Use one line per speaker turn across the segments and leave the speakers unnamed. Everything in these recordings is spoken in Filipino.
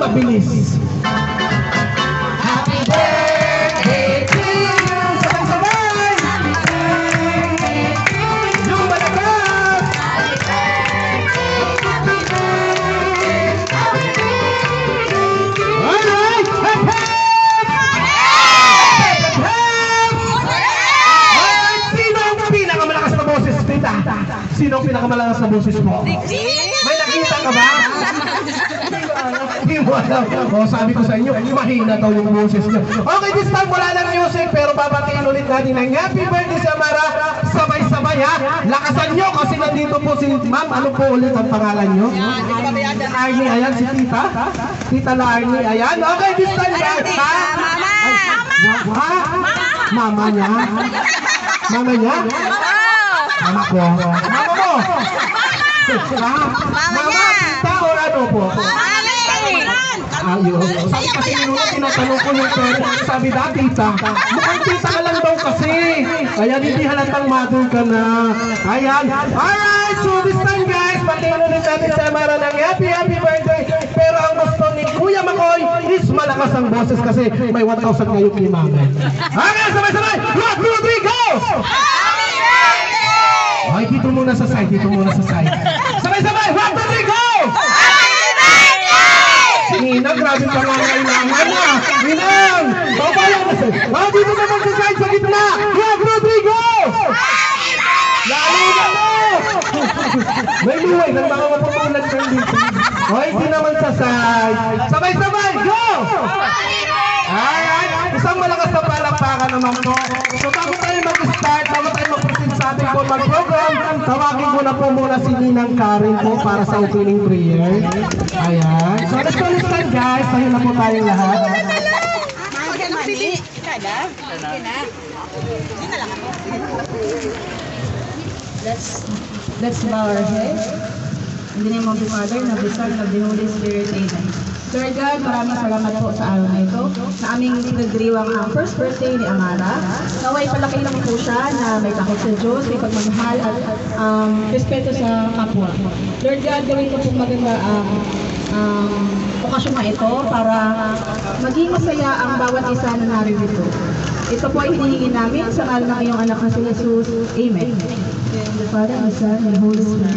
mabilis. Happy birthday to you! Sabay-sabay! Yung malakas! Alright! Hep, hep! Sino ang pinakamalakas na boses mo? May nakita ka ba? Hindi mo alam. O, sabi ko sa inyo, mahina daw yung boses niyo. Okay, this time wala ng music, pero babatiin ulit natin ng happy birthday sa Amara. Sabay-sabay ha. Lakasan nyo kasi nandito po si Ma'am. Ano po ulit ang pangalan nyo? Arnie, ayan si Tita. Tita Arnie, ayan. Okay, this time guys ha. Mama niya? Mama niya? Mama ko. Mama mo. Mama, tita o ano po? Ayun. Sabi kasi nung tinatanong ko yung pwede, sabi na, tita. Mukhang tita ka lang daw kasi. Kaya hindi halatang mother ka na. Ayan. Alright, so this time guys, patingin ulit natin sa Amara ng happy birthday. Pero ang gusto ni Kuya Makoy is malakas ang boses kasi may 1,000 ngayon kay Mama. Okay, sabay-sabay. 1, 2, 3, go! Okay, dito muna sa side, Sabay-sabay! 1, 2, 3, go! Happy birthday! Si Ninang, grabe pa nga kailangan niya. Ninang! Papalang kasi. Dito naman sa side, sa gitna! 1, 2, 3, go! Lalo! May luway ng mga mapupulan ng dito. Okay, di naman sa side. Sabay-sabay, go! Alright, isang malakas na palakpakan naman po. So bago tayo mag-start, bago tayo mag-proceed sa ating formal program, tawagin ko na po muna si Ninang Karen po para sa opening prayer. Ayan. So let's go start guys. Tayo na po tayong lahat.
Let's bow our heads. In the name of the Father, and of the Son, and of the Holy Spirit. Amen. Lord God, maraming salamat po sa araw na ito na aming pinagdiriwang ang first birthday ni Amara. Naway palaki lang po siya na may takot sa Diyos, may pagmamahal at respeto sa kapwa. Lord God, gawin ko pong maganda ang okasyon na ito para maging masaya ang bawat isa na narito. Ito po ay hinihingi namin sa ngalan ng iyong anak na si Jesus. Amen. In the Father, and the Son, and the Holy Spirit.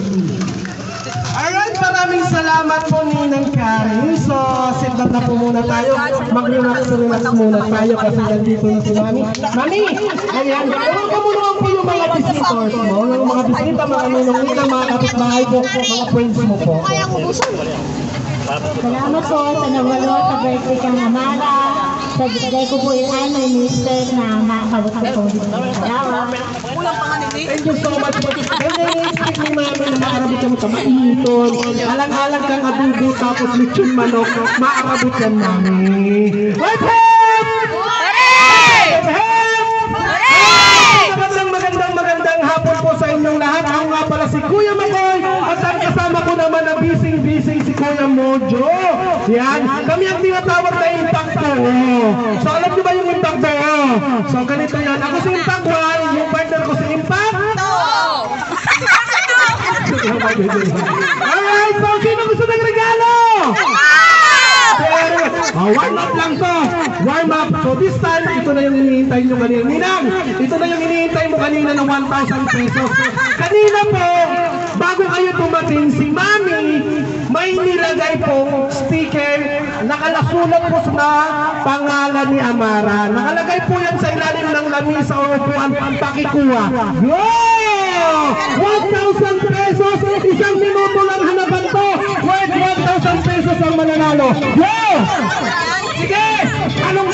Alright, maraming salamat po Ninang Karen. So, sit down na po muna tayo. Mag-relax muna tayo kasi nandito na si Mami. Mami! Ayan, ewan ka muna po yung mga visitors mo. Yung mga bisita, mga ninong-nina, mga kapitbahay po, mga friends mo po.
Salamat po sa nawalo sa birthday kang Amara. Sa birthday ko po yung may mister na makakabot ko dito. Salamat.
Thank you so much po. And then, expect ni Mami na maarabot ka mo sa mainton. Alang-alang kang adubo tapos lechon manok. Maarabot yan, Mami. Wait, magandang hapon po sa inyong lahat. Ako nga pala si Kuya Makoy at ang kasama ko naman ang bising-bising si Kuya Mojo. Yan, kami ang tinatawag na Impacto. So alam niyo ba yung Impacto? So ganito yan, ako si Impact 1, yung partner ko si Impact. Alright, so sino gusto ng regalo? Warm up lang to. Warm up. So this time, ito na yung hinihintay nyo kanina. Ninang, ito na yung hinihintay mo kanina ng 1,000 pesos. Kanina po, bago kayo dumating, si Mami, may nilagay pong sticker. Nakalasulat po sa pangalan ni Amara. Nakalagay po yan sa ilalim ng lamisa o upuan ang pakikuha. Wow! 1,000 pesos! Isang minuto lang hanapan to! Worth 1,000 pesos ang mananalo! Wow! Sige! Anong